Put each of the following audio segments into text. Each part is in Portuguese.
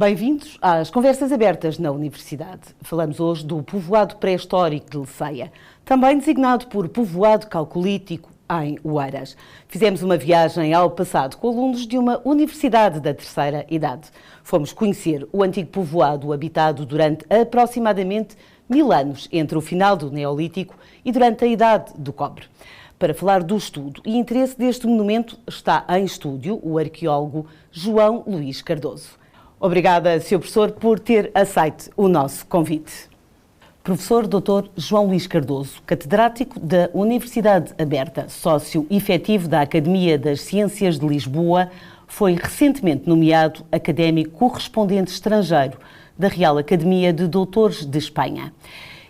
Bem-vindos às Conversas Abertas na Universidade. Falamos hoje do povoado pré-histórico de Leceia, também designado por povoado calcolítico em Oeiras. Fizemos uma viagem ao passado com alunos de uma universidade da terceira idade. Fomos conhecer o antigo povoado habitado durante aproximadamente 1000 anos, entre o final do Neolítico e durante a Idade do Cobre. Para falar do estudo e interesse deste monumento, está em estúdio o arqueólogo João Luís Cardoso. Obrigada, Sr. Professor, por ter aceito o nosso convite. Professor Dr. João Luís Cardoso, catedrático da Universidade Aberta, sócio efetivo da Academia das Ciências de Lisboa, foi recentemente nomeado académico correspondente estrangeiro da Real Academia de Doutores de Espanha.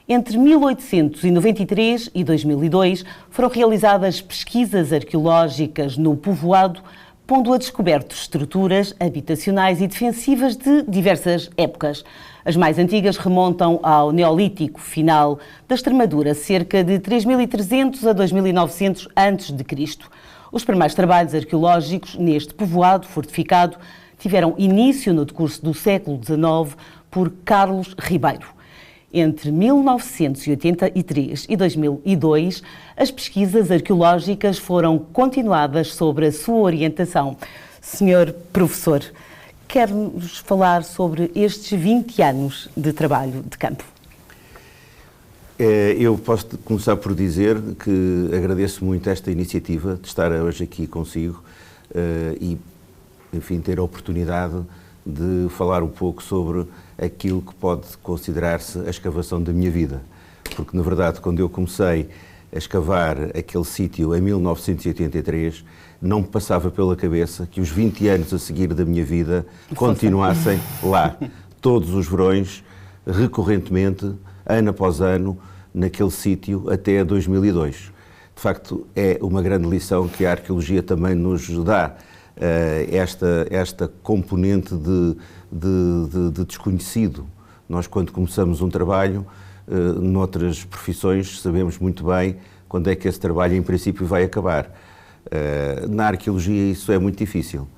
Entre 1893 e 2002 foram realizadas pesquisas arqueológicas no povoado, pondo a descoberto estruturas habitacionais e defensivas de diversas épocas. As mais antigas remontam ao Neolítico final da Extremadura, cerca de 3300 a 2900 a.C. Os primeiros trabalhos arqueológicos neste povoado fortificado tiveram início no decurso do século XIX por Carlos Ribeiro. Entre 1983 e 2002, as pesquisas arqueológicas foram continuadas sob a sua orientação. Senhor professor, quer-nos falar sobre estes 20 anos de trabalho de campo? Eu posso começar por dizer que agradeço muito esta iniciativa de estar hoje aqui consigo e, enfim, ter a oportunidade de falar um pouco sobre aquilo que pode considerar-se a escavação da minha vida. Porque, na verdade, quando eu comecei a escavar aquele sítio em 1983, não me passava pela cabeça que os 20 anos a seguir da minha vida continuassem lá, todos os verões, recorrentemente, ano após ano, naquele sítio até 2002. De facto, é uma grande lição que a arqueologia também nos dá, esta componente de desconhecido. Nós, quando começamos um trabalho, noutras profissões, sabemos muito bem quando é que esse trabalho, em princípio, vai acabar. Na arqueologia isso é muito difícil.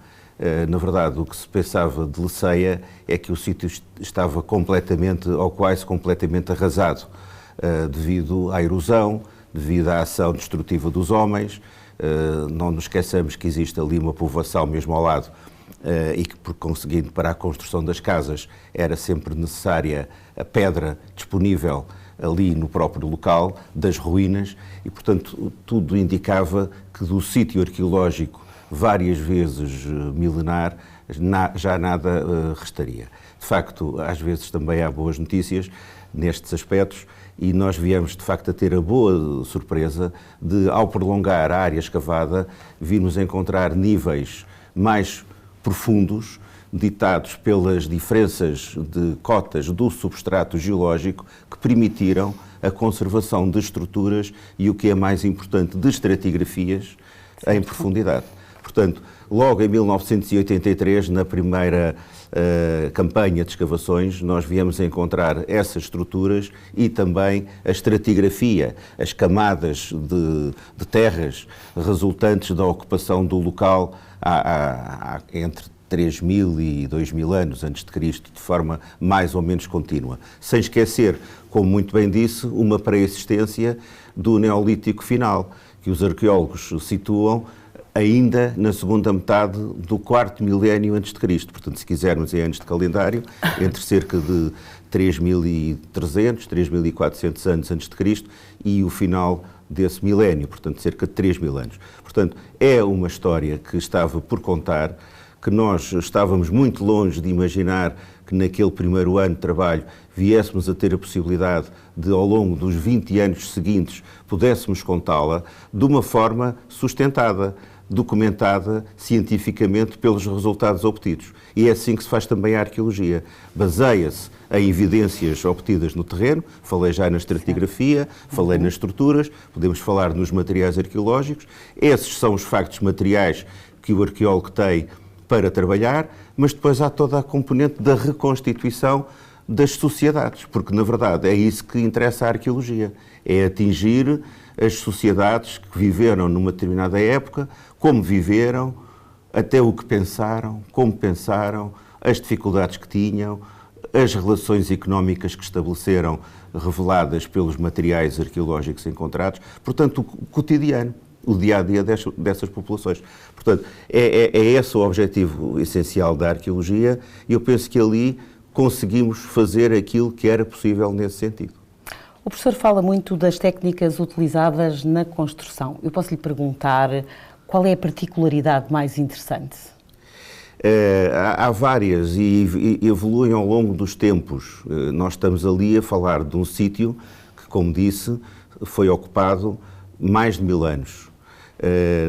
Na verdade, o que se pensava de Leceia é que o sítio estava completamente, ou quase completamente arrasado, devido à erosão, devido à ação destrutiva dos homens. Não nos esqueçamos que existe ali uma povoação mesmo ao lado e que, por conseguinte, para a construção das casas era sempre necessária a pedra disponível ali no próprio local das ruínas e, portanto, tudo indicava que do sítio arqueológico várias vezes milenar já nada restaria. De facto, às vezes também há boas notícias nestes aspectos e nós viemos, de facto, a ter a boa surpresa de, ao prolongar a área escavada, virmos encontrar níveis mais profundos, ditados pelas diferenças de cotas do substrato geológico que permitiram a conservação de estruturas e, o que é mais importante, de estratigrafias em profundidade. Portanto, logo em 1983, na primeira campanha de escavações, nós viemos a encontrar essas estruturas e também a estratigrafia, as camadas de terras resultantes da ocupação do local entre 3.000 e 2.000 anos antes de Cristo, de forma mais ou menos contínua. Sem esquecer, como muito bem disse, uma pré-existência do Neolítico final, que os arqueólogos situam ainda na segunda metade do quarto milénio antes de Cristo. Portanto, se quisermos em anos de calendário, entre cerca de 3.300, 3.400 anos antes de Cristo e o final desse milénio, portanto, cerca de 3.000 anos. Portanto, é uma história que estava por contar, que nós estávamos muito longe de imaginar que naquele primeiro ano de trabalho viéssemos a ter a possibilidade de, ao longo dos 20 anos seguintes, pudéssemos contá-la de uma forma sustentada, documentada cientificamente pelos resultados obtidos. E é assim que se faz também a arqueologia. Baseia-se em evidências obtidas no terreno, falei já na estratigrafia, falei nas estruturas, podemos falar nos materiais arqueológicos. Esses são os factos materiais que o arqueólogo tem para trabalhar, mas depois há toda a componente da reconstituição das sociedades, porque, na verdade, é isso que interessa à arqueologia, é atingir as sociedades que viveram numa determinada época, como viveram, até o que pensaram, como pensaram, as dificuldades que tinham, as relações económicas que estabeleceram, reveladas pelos materiais arqueológicos encontrados, portanto, o cotidiano, o dia-a-dia dessas populações. Portanto, é esse o objetivo essencial da arqueologia e eu penso que ali conseguimos fazer aquilo que era possível nesse sentido. O professor fala muito das técnicas utilizadas na construção. Eu posso lhe perguntar qual é a particularidade mais interessante? Há várias e evoluem ao longo dos tempos. Nós estamos ali a falar de um sítio que, como disse, foi ocupado mais de 1000 anos.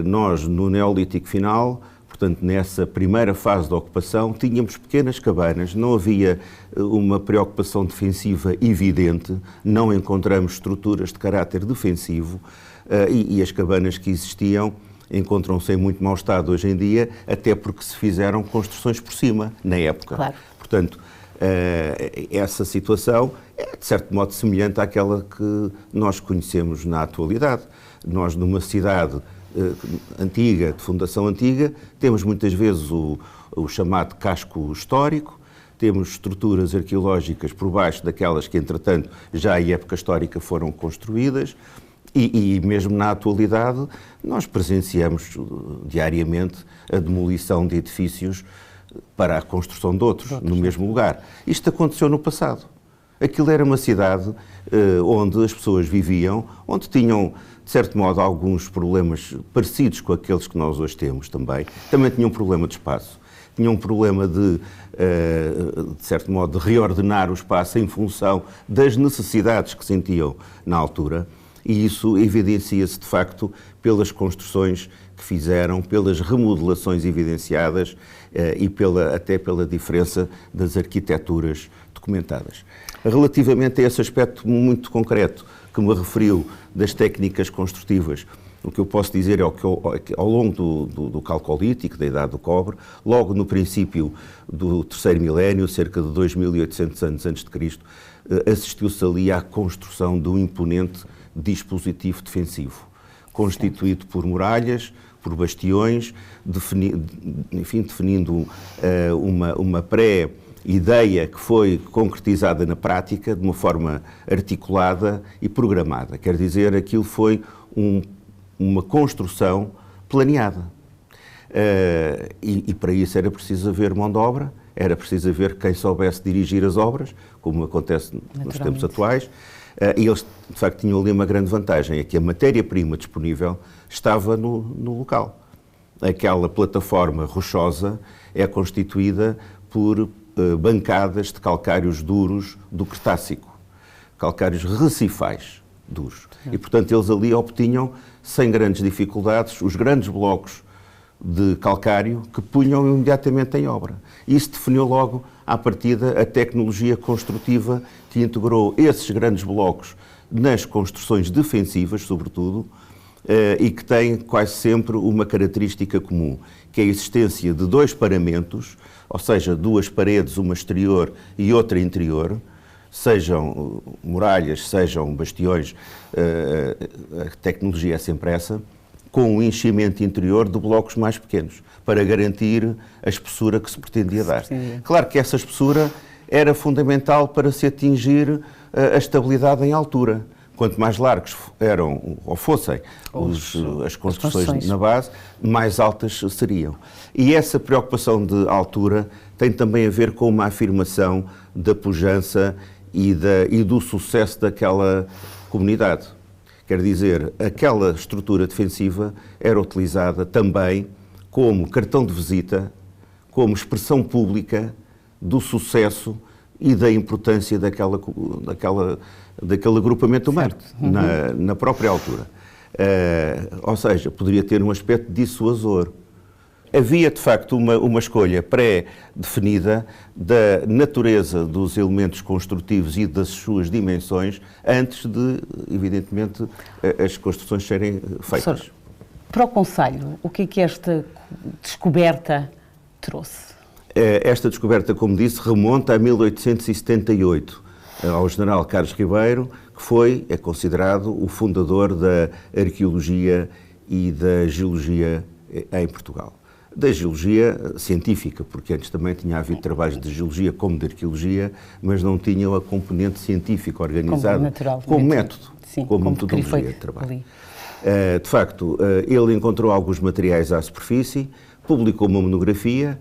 Nós, no Neolítico final, portanto, nessa primeira fase da ocupação, tínhamos pequenas cabanas, não havia uma preocupação defensiva evidente, não encontramos estruturas de caráter defensivo e as cabanas que existiam encontram-se em muito mau estado hoje em dia, até porque se fizeram construções por cima, na época. Claro. Portanto, essa situação é, de certo modo, semelhante àquela que nós conhecemos na atualidade. Nós, numa cidade antiga, de fundação antiga, temos muitas vezes o chamado casco histórico, temos estruturas arqueológicas por baixo daquelas que, entretanto, já em época histórica foram construídas e mesmo na atualidade nós presenciamos diariamente a demolição de edifícios para a construção de outros no mesmo lugar. Isto aconteceu no passado. Aquilo era uma cidade onde as pessoas viviam, onde tinham, de certo modo, alguns problemas parecidos com aqueles que nós hoje temos também. Também tinham um problema de espaço. Tinham um problema de certo modo, de reordenar o espaço em função das necessidades que sentiam na altura. E isso evidencia-se, de facto, pelas construções que fizeram, pelas remodelações evidenciadas e até pela diferença das arquiteturas documentadas. Relativamente a esse aspecto muito concreto que me referiu das técnicas construtivas, o que eu posso dizer é que ao longo do Calcolítico, da Idade do Cobre, logo no princípio do terceiro milénio, cerca de 2800 anos antes de Cristo, assistiu-se ali à construção de um imponente dispositivo defensivo, constituído por muralhas, por bastiões, definindo uma pré-ideia que foi concretizada na prática de uma forma articulada e programada. Quer dizer, aquilo foi uma construção planeada. E para isso era preciso haver mão de obra, era preciso haver quem soubesse dirigir as obras, como acontece nos tempos atuais. E eles, de facto, tinham ali uma grande vantagem, é que a matéria-prima disponível estava no local. Aquela plataforma rochosa é constituída por bancadas de calcários duros do Cretácico, calcários recifais duros. E, portanto, eles ali obtinham, sem grandes dificuldades, os grandes blocos de calcário que punham imediatamente em obra. Isso definiu logo, à partida, a tecnologia construtiva que integrou esses grandes blocos nas construções defensivas, sobretudo, e que tem quase sempre uma característica comum, que é a existência de dois paramentos, ou seja, duas paredes, uma exterior e outra interior, sejam muralhas, sejam bastiões, a tecnologia é sempre essa, com um enchimento interior de blocos mais pequenos, para garantir a espessura que se pretendia dar. Sim. Claro que essa espessura era fundamental para se atingir a estabilidade em altura. Quanto mais largos eram ou fossem as construções na base, mais altas seriam. E essa preocupação de altura tem também a ver com uma afirmação da pujança e do sucesso daquela comunidade. Quer dizer, aquela estrutura defensiva era utilizada também como cartão de visita, como expressão pública do sucesso e da importância daquele agrupamento humano, na própria altura. Ou seja, poderia ter um aspecto dissuasor. Havia, de facto, uma escolha pré-definida da natureza dos elementos construtivos e das suas dimensões antes de, evidentemente, as construções serem feitas. Professor, para o Conselho, o que é que esta descoberta trouxe? Esta descoberta, como disse, remonta a 1878, ao general Carlos Ribeiro, que é considerado o fundador da arqueologia e da geologia em Portugal. da geologia científica, porque antes também tinha havido trabalhos de geologia como de arqueologia, mas não tinham a componente científica organizada como método, sim, como metodologia de trabalho. De facto, ele encontrou alguns materiais à superfície, publicou uma monografia.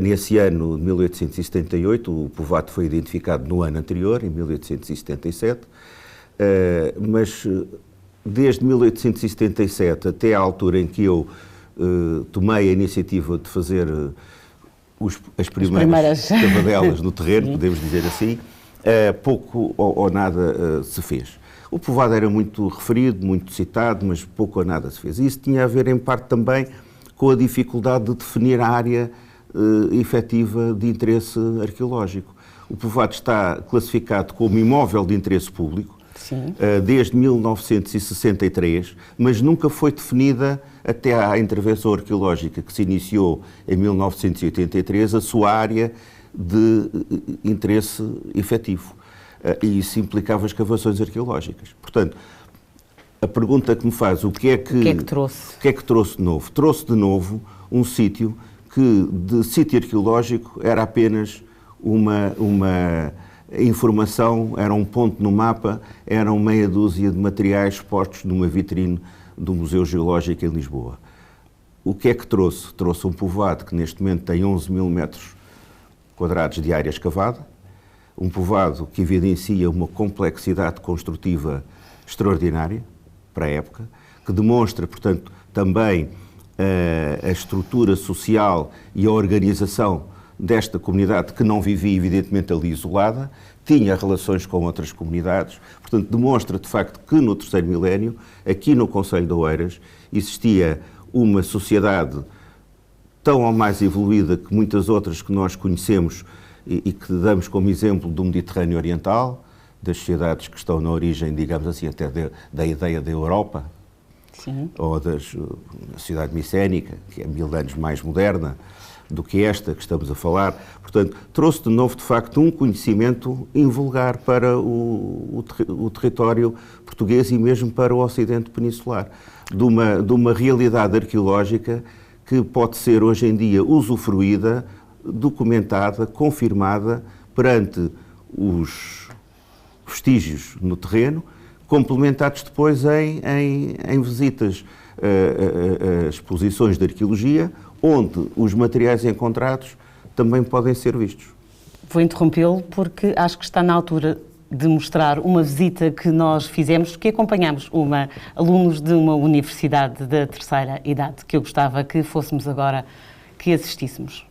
Nesse ano de 1878, o povoado foi identificado no ano anterior, em 1877, mas desde 1877 até à altura em que eu tomei a iniciativa de fazer as primeiras cavadelas no terreno, podemos dizer assim, pouco ou nada se fez. O povoado era muito referido, muito citado, mas pouco ou nada se fez. E isso tinha a ver, em parte, também com a dificuldade de definir a área efetiva de interesse arqueológico. O povoado está classificado como imóvel de interesse público desde 1963, mas nunca foi definida, até à intervenção arqueológica que se iniciou em 1983, a sua área de interesse efetivo. E isso implicava escavações arqueológicas. Portanto, a pergunta que me faz, o que é que trouxe de novo? Trouxe de novo um sítio que, de sítio arqueológico, era apenas uma informação, era um ponto no mapa, eram meia dúzia de materiais expostos numa vitrine do Museu Geológico em Lisboa. O que é que trouxe? Trouxe um povoado que neste momento tem 11 mil metros quadrados de área escavada, um povoado que evidencia uma complexidade construtiva extraordinária para a época, que demonstra, portanto, também a estrutura social e a organização desta comunidade que não vivia, evidentemente, ali isolada, tinha relações com outras comunidades, portanto, demonstra, de facto, que no terceiro milénio, aqui no concelho de Oeiras, existia uma sociedade tão ou mais evoluída que muitas outras que nós conhecemos e que damos como exemplo do Mediterrâneo Oriental, das sociedades que estão na origem, digamos assim, até da ideia da Europa, ou da sociedade micénica, que é 1000 anos mais moderna do que esta que estamos a falar. Portanto, trouxe de novo, de facto, um conhecimento invulgar para o território português e mesmo para o Ocidente peninsular, de uma realidade arqueológica que pode ser hoje em dia usufruída, documentada, confirmada perante os vestígios no terreno, complementados depois em visitas a exposições de arqueologia, onde os materiais encontrados também podem ser vistos. Vou interrompê-lo porque acho que está na altura de mostrar uma visita que nós fizemos, que acompanhamos alunos de uma universidade da terceira idade, que eu gostava que fôssemos agora, que assistíssemos.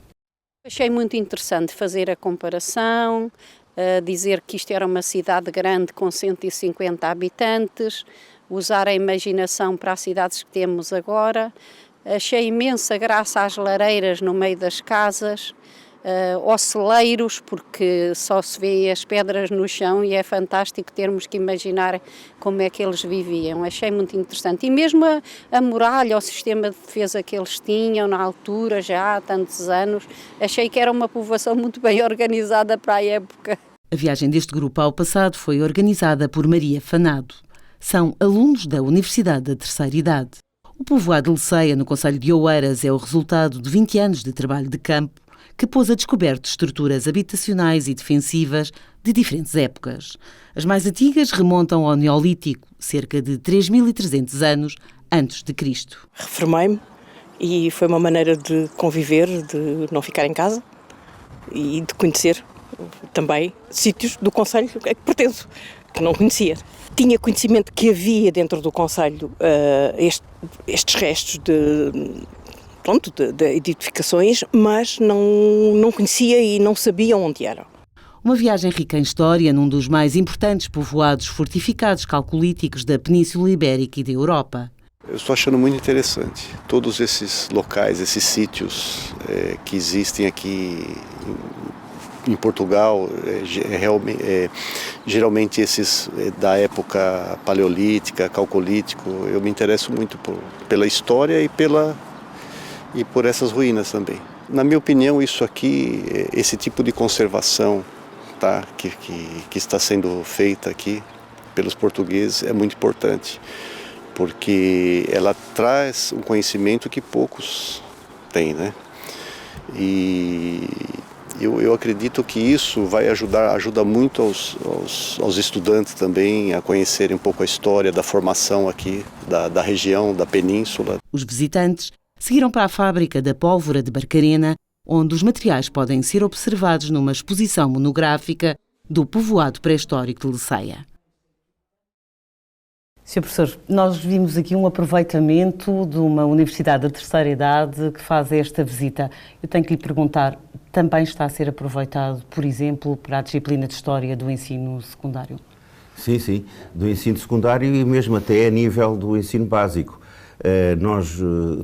Achei muito interessante fazer a comparação, dizer que isto era uma cidade grande com 150 habitantes, usar a imaginação para as cidades que temos agora. Achei imensa graça às lareiras no meio das casas, aos celeiros, porque só se vê as pedras no chão e é fantástico termos que imaginar como é que eles viviam. Achei muito interessante. E mesmo a muralha, o sistema de defesa que eles tinham na altura, já há tantos anos, achei que era uma povoação muito bem organizada para a época. A viagem deste grupo ao passado foi organizada por Maria Fanado. São alunos da Universidade da Terceira Idade. O povoado de Leceia, no concelho de Oeiras, é o resultado de 20 anos de trabalho de campo que pôs a descoberto estruturas habitacionais e defensivas de diferentes épocas. As mais antigas remontam ao Neolítico, cerca de 3.300 anos antes de Cristo. Reformei-me e foi uma maneira de conviver, de não ficar em casa e de conhecer também sítios do concelho a que pertenço, que não conhecia. Tinha conhecimento que havia dentro do concelho estes restos de edificações, mas não conhecia e não sabia onde eram. Uma viagem rica em história num dos mais importantes povoados fortificados calcolíticos da Península Ibérica e da Europa. Eu estou achando muito interessante todos esses locais, esses sítios que existem aqui em Portugal, geralmente esses da época paleolítica, calcolítico. Eu me interesso muito pela história e por essas ruínas também. Na minha opinião, isso aqui, esse tipo de conservação, tá, que está sendo feita aqui pelos portugueses é muito importante, porque ela traz um conhecimento que poucos tem, né? E eu acredito que isso vai ajuda muito aos estudantes também a conhecerem um pouco a história da formação aqui da região, da península. Os visitantes seguiram para a fábrica da pólvora de Barcarena, onde os materiais podem ser observados numa exposição monográfica do povoado pré-histórico de Leceia. Sr. Professor, nós vimos aqui um aproveitamento de uma universidade da terceira idade que faz esta visita. Eu tenho que lhe perguntar, também está a ser aproveitado, por exemplo, para a disciplina de História do ensino secundário? Sim, do ensino secundário e mesmo até a nível do ensino básico. Nós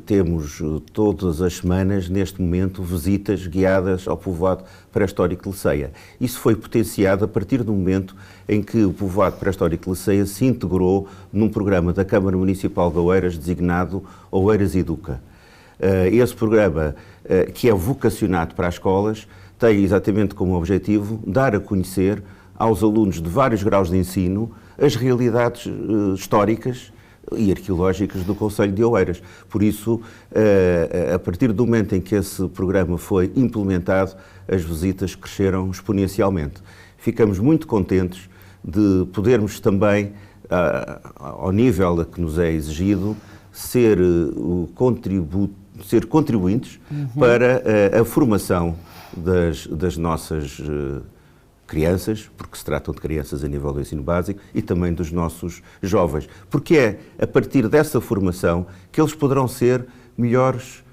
temos todas as semanas, neste momento, visitas guiadas ao povoado pré-histórico de Leceia. Isso foi potenciado a partir do momento em que o povoado pré-histórico de Leceia se integrou num programa da Câmara Municipal de Oeiras designado Oeiras Educa. Esse programa, que é vocacionado para as escolas, tem exatamente como objetivo dar a conhecer aos alunos de vários graus de ensino as realidades históricas e arqueológicas do concelho de Oeiras. Por isso, a partir do momento em que esse programa foi implementado, as visitas cresceram exponencialmente. Ficamos muito contentes de podermos também, ao nível a que nos é exigido, ser contribuintes para a formação das nossas crianças, porque se tratam de crianças a nível do ensino básico, e também dos nossos jovens. Porque é a partir dessa formação que eles poderão ser melhores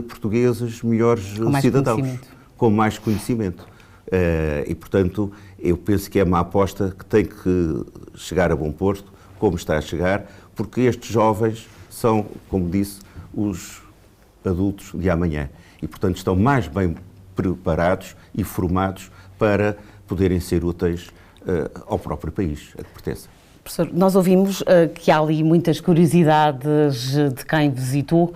portugueses, melhores cidadãos, com mais conhecimento. E, portanto, eu penso que é uma aposta que tem que chegar a bom porto, como está a chegar, porque estes jovens são, como disse, os adultos de amanhã. E, portanto, estão mais bem preparados e formados para poderem ser úteis ao próprio país a que pertencem. Professor, nós ouvimos que há ali muitas curiosidades de quem visitou,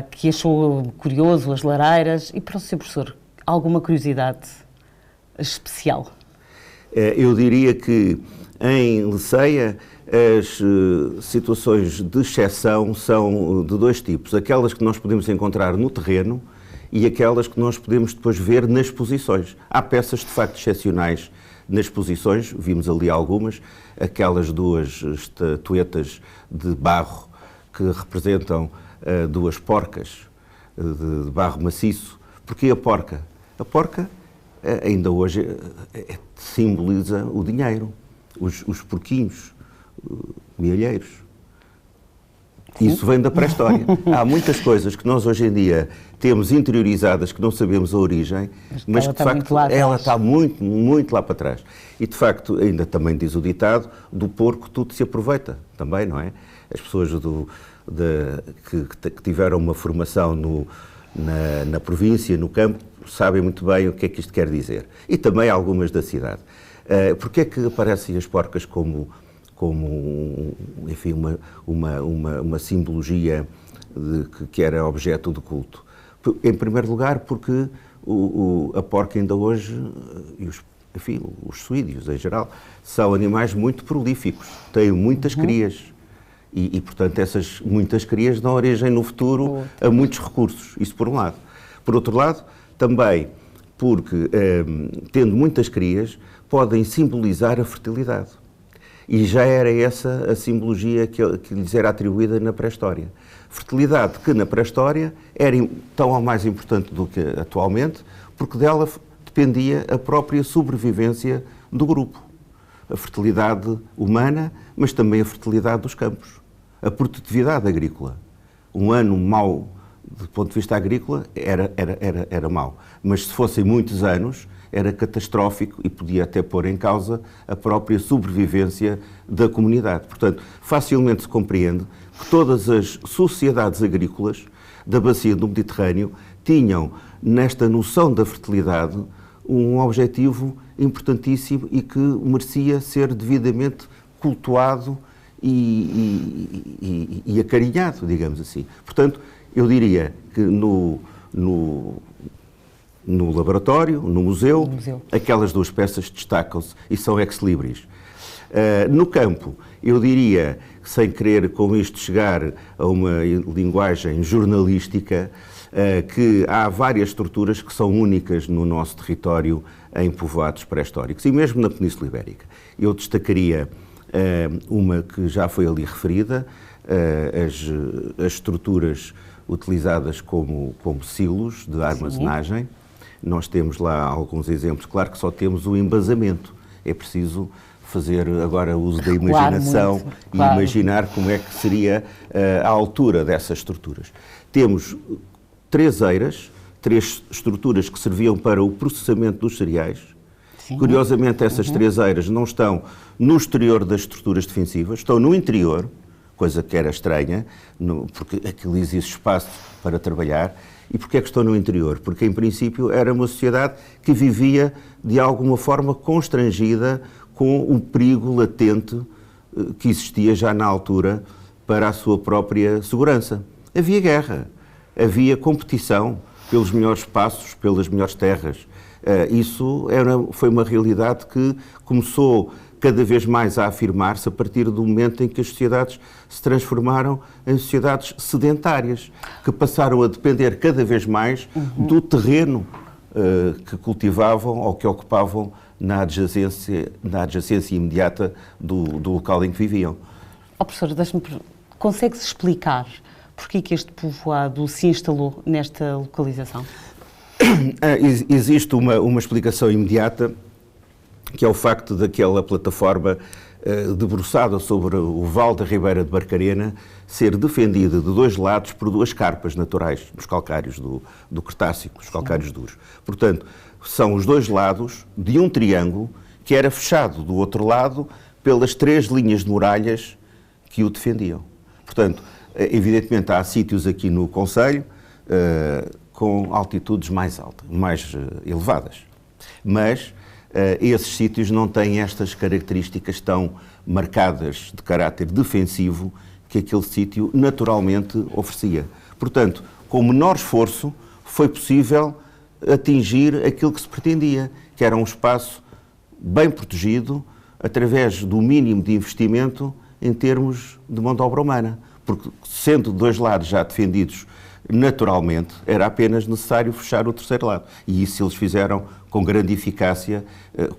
que achou curioso as lareiras. E para o Sr. Professor, alguma curiosidade especial? Eu diria que em Leceia as situações de exceção são de dois tipos. Aquelas que nós podemos encontrar no terreno e aquelas que nós podemos depois ver nas exposições. Há peças de facto excepcionais nas exposições, vimos ali algumas, aquelas duas estatuetas de barro que representam duas porcas de barro maciço. Porquê a porca? A porca ainda hoje simboliza o dinheiro, os porquinhos, milheiros. Isso vem da pré-história. Há muitas coisas que nós hoje em dia temos interiorizadas, que não sabemos a origem, mas que de facto ela está muito, muito lá para trás. E de facto, ainda também diz o ditado, do porco tudo se aproveita, também, não é? As pessoas que tiveram uma formação na província, no campo, sabem muito bem o que é que isto quer dizer. E também algumas da cidade. Porquê é que aparecem as porcas como enfim, uma simbologia que era objeto de culto? Em primeiro lugar, porque a porca ainda hoje, e os suídeos em geral, são animais muito prolíficos, têm muitas crias e, portanto, essas muitas crias dão origem no futuro a muitos recursos, isso por um lado. Por outro lado, também porque, tendo muitas crias, podem simbolizar a fertilidade. E já era essa a simbologia que lhes era atribuída na pré-história. Fertilidade que na pré-história era tão ou mais importante do que atualmente, porque dela dependia a própria sobrevivência do grupo. A fertilidade humana, mas também a fertilidade dos campos. A produtividade agrícola. Um ano mau, do ponto de vista agrícola, era mau. Mas se fossem muitos anos, era catastrófico e podia até pôr em causa a própria sobrevivência da comunidade. Portanto, facilmente se compreende que todas as sociedades agrícolas da bacia do Mediterrâneo tinham, nesta noção da fertilidade, um objetivo importantíssimo e que merecia ser devidamente cultuado e acarinhado, digamos assim. Portanto, eu diria que no laboratório, no museu, aquelas duas peças destacam-se e são ex-libris. No campo, eu diria, sem querer com isto chegar a uma linguagem jornalística, que há várias estruturas que são únicas no nosso território em povoados pré-históricos e mesmo na Península Ibérica. Eu destacaria uma que já foi ali referida, as estruturas utilizadas como silos de armazenagem. Sim. Nós temos lá alguns exemplos, claro que só temos o embasamento, é preciso fazer agora uso da imaginação e imaginar como é que seria a altura dessas estruturas. Temos 3 eiras, 3 estruturas que serviam para o processamento dos cereais. Sim. Curiosamente, essas 3 eiras não estão no exterior das estruturas defensivas, estão no interior, coisa que era estranha, porque aquilo existe espaço para trabalhar. E porquê é que estão no interior? Porque, em princípio, era uma sociedade que vivia, de alguma forma, constrangida com o perigo latente que existia já na altura para a sua própria segurança. Havia guerra, havia competição pelos melhores espaços, pelas melhores terras. Isso foi uma realidade que começou cada vez mais a afirmar-se a partir do momento em que as sociedades se transformaram em sociedades sedentárias, que passaram a depender cada vez mais do terreno que cultivavam ou que ocupavam na adjacência imediata do local em que viviam. Professor, consegue-se explicar porquê que este povoado se instalou nesta localização? Existe uma explicação imediata, que é o facto daquela plataforma debruçada sobre o Vale da Ribeira de Barcarena ser defendida de 2 lados por 2 carpas naturais, nos calcários do Cretácico, os calcários duros. Portanto, são os 2 lados de um triângulo que era fechado do outro lado pelas 3 linhas de muralhas que o defendiam. Portanto, evidentemente há sítios aqui no concelho com altitudes mais altas, mais elevadas, mas esses sítios não têm estas características tão marcadas de caráter defensivo que aquele sítio naturalmente oferecia. Portanto, com menor esforço, foi possível atingir aquilo que se pretendia, que era um espaço bem protegido, através do mínimo de investimento em termos de mão de obra humana. Porque, sendo de 2 lados já defendidos naturalmente, era apenas necessário fechar o 3º lado. E isso eles fizeram com grande eficácia,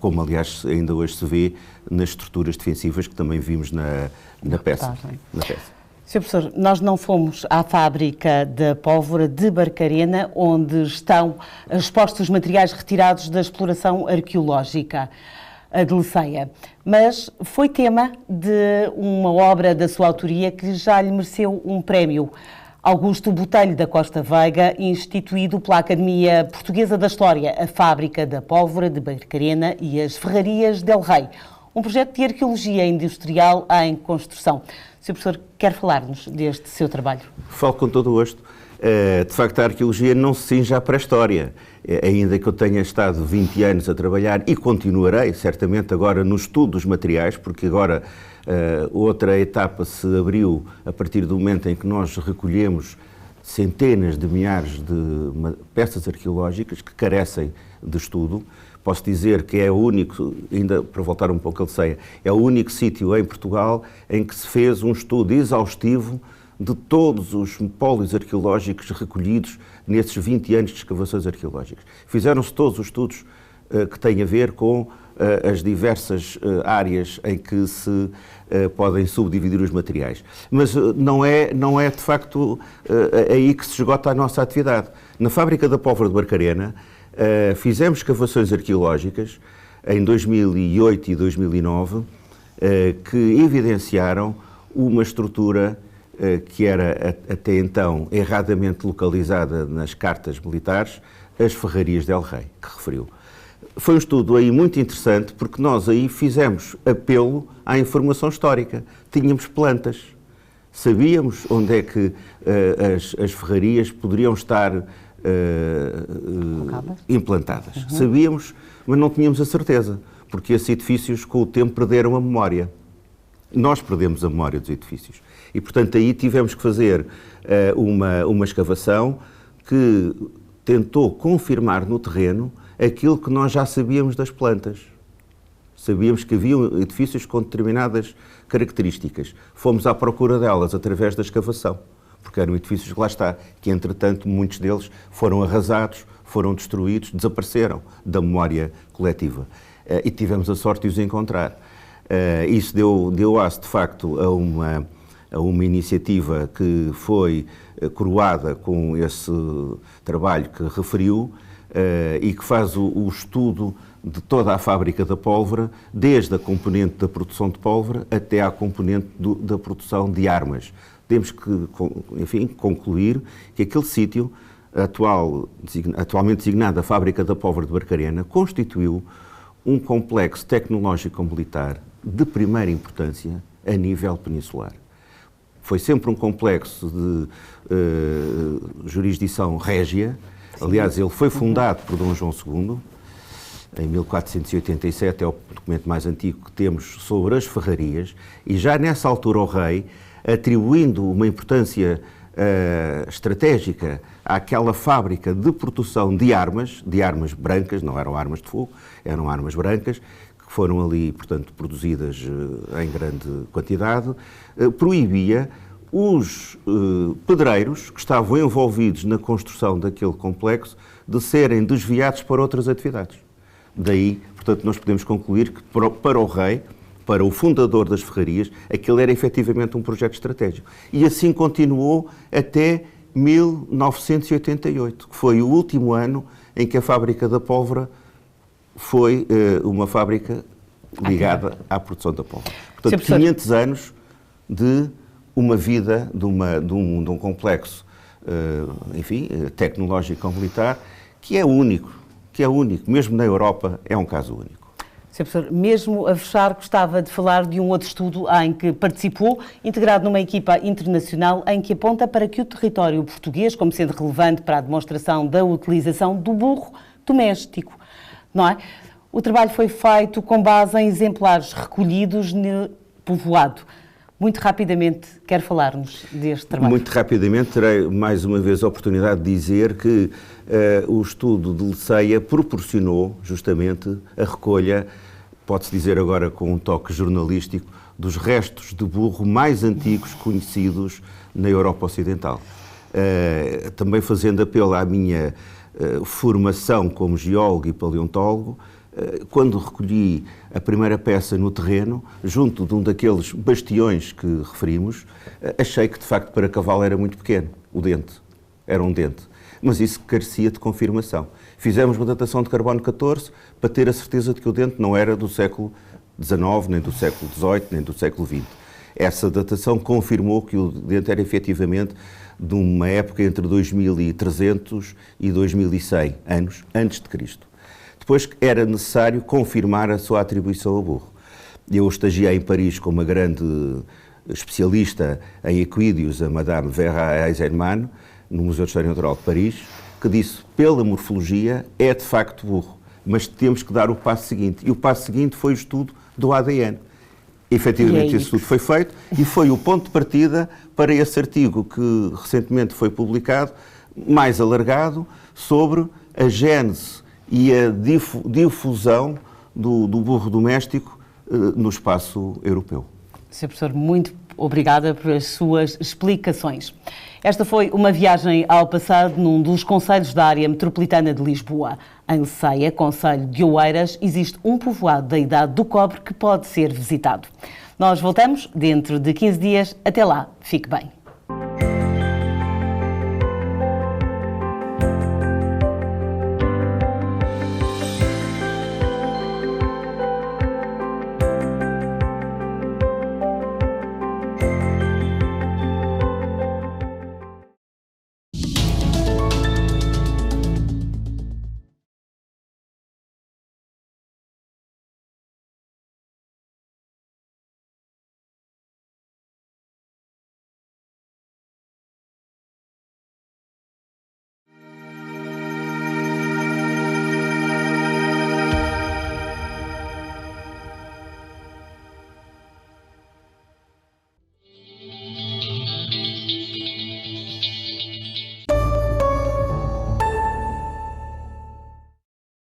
como aliás ainda hoje se vê nas estruturas defensivas que também vimos na peça. Sr. Professor, nós não fomos à fábrica da pólvora de Barcarena, onde estão expostos os materiais retirados da exploração arqueológica de Leceia, mas foi tema de uma obra da sua autoria que já lhe mereceu um prémio. Augusto Botelho da Costa Veiga, instituído pela Academia Portuguesa da História, a Fábrica da Pólvora de Barcarena e as Ferrarias del Rei, um projeto de arqueologia industrial em construção. Sr. Professor, quer falar-nos deste seu trabalho? Falo com todo o gosto. De facto, a arqueologia não se cinge à pré-história. Ainda que eu tenha estado 20 anos a trabalhar, e continuarei, certamente, agora no estudo dos materiais, porque agora outra etapa se abriu a partir do momento em que nós recolhemos centenas de milhares de peças arqueológicas que carecem de estudo. Posso dizer que é o único, ainda para voltar um pouco a Leceia, é o único sítio em Portugal em que se fez um estudo exaustivo de todos os pólios arqueológicos recolhidos nesses 20 anos de escavações arqueológicas. Fizeram-se todos os estudos que têm a ver com as diversas áreas em que se podem subdividir os materiais. Mas não é de facto aí que se esgota a nossa atividade. Na Fábrica da Pólvora de Barcarena fizemos escavações arqueológicas em 2008 e 2009 que evidenciaram uma estrutura que era até então erradamente localizada nas cartas militares, as Ferrarias del Rei, que referiu. Foi um estudo aí muito interessante, porque nós aí fizemos apelo à informação histórica. Tínhamos plantas, sabíamos onde é que as ferrarias poderiam estar implantadas. Sabíamos, mas não tínhamos a certeza, porque esses edifícios com o tempo perderam a memória. Nós perdemos a memória dos edifícios. E, portanto, aí tivemos que fazer uma escavação que tentou confirmar no terreno aquilo que nós já sabíamos das plantas. Sabíamos que havia edifícios com determinadas características. Fomos à procura delas através da escavação. porque eram edifícios, lá está, que entretanto muitos deles foram arrasados, foram destruídos, desapareceram da memória coletiva. E tivemos a sorte de os encontrar. Isso deu aço, de facto, a uma iniciativa que foi coroada com esse trabalho que referiu e que faz o estudo de toda a fábrica da pólvora, desde a componente da produção de pólvora até à componente da produção de armas. Temos que, enfim, concluir que aquele sítio, atualmente designado a Fábrica da Pólvora de Barcarena, constituiu um complexo tecnológico-militar de primeira importância a nível peninsular. Foi sempre um complexo de jurisdição régia. Aliás, ele foi fundado por Dom João II, em 1487, é o documento mais antigo que temos sobre as ferrarias, e já nessa altura o rei, atribuindo uma importância estratégica àquela fábrica de produção de armas brancas, não eram armas de fogo, eram armas brancas, que foram ali, portanto, produzidas em grande quantidade, proibia os pedreiros que estavam envolvidos na construção daquele complexo de serem desviados para outras atividades. Daí, portanto, nós podemos concluir que para o rei, para o fundador das ferrarias, aquele era efetivamente um projeto estratégico. E assim continuou até 1988, que foi o último ano em que a fábrica da pólvora foi uma fábrica ligada à produção da pólvora. Portanto, 500 anos de uma vida, de um complexo, enfim, tecnológico-militar, que é único, mesmo na Europa é um caso único. Sr. Professor, mesmo a fechar, gostava de falar de um outro estudo em que participou, integrado numa equipa internacional, em que aponta para que o território português, como sendo relevante para a demonstração da utilização do burro doméstico, não é? O trabalho foi feito com base em exemplares recolhidos no povoado. Muito rapidamente, quer falar-nos deste trabalho? Muito rapidamente, terei mais uma vez a oportunidade de dizer que o estudo de Leceia proporcionou justamente a recolha, pode-se dizer agora com um toque jornalístico, dos restos de burro mais antigos conhecidos na Europa Ocidental. Também fazendo apelo à minha formação como geólogo e paleontólogo, quando recolhi a primeira peça no terreno, junto de um daqueles bastiões que referimos, achei que de facto para cavalo era muito pequeno, o dente, era um dente, mas isso carecia de confirmação. Fizemos uma datação de carbono 14 para ter a certeza de que o dente não era do século XIX, nem do século XVIII, nem do século XX. Essa datação confirmou que o dente era efetivamente de uma época entre 2300 e 2100 anos antes de Cristo. Depois era necessário confirmar a sua atribuição ao burro. Eu estagiei em Paris com uma grande especialista em equídeos, a Madame Vera Eisenman, no Museu de História Natural de Paris, que disse, pela morfologia, é de facto burro, mas temos que dar o passo seguinte. E o passo seguinte foi o estudo do ADN. Efetivamente, esse estudo foi feito e foi o ponto de partida para esse artigo que recentemente foi publicado, mais alargado, sobre a gênese e a difusão do burro doméstico no espaço europeu. Sr. Professor, muito obrigada pelas suas explicações. Esta foi uma viagem ao passado num dos concelhos da área metropolitana de Lisboa. Em Leceia, concelho de Oeiras, existe um povoado da Idade do Cobre que pode ser visitado. Nós voltamos dentro de 15 dias. Até lá, fique bem.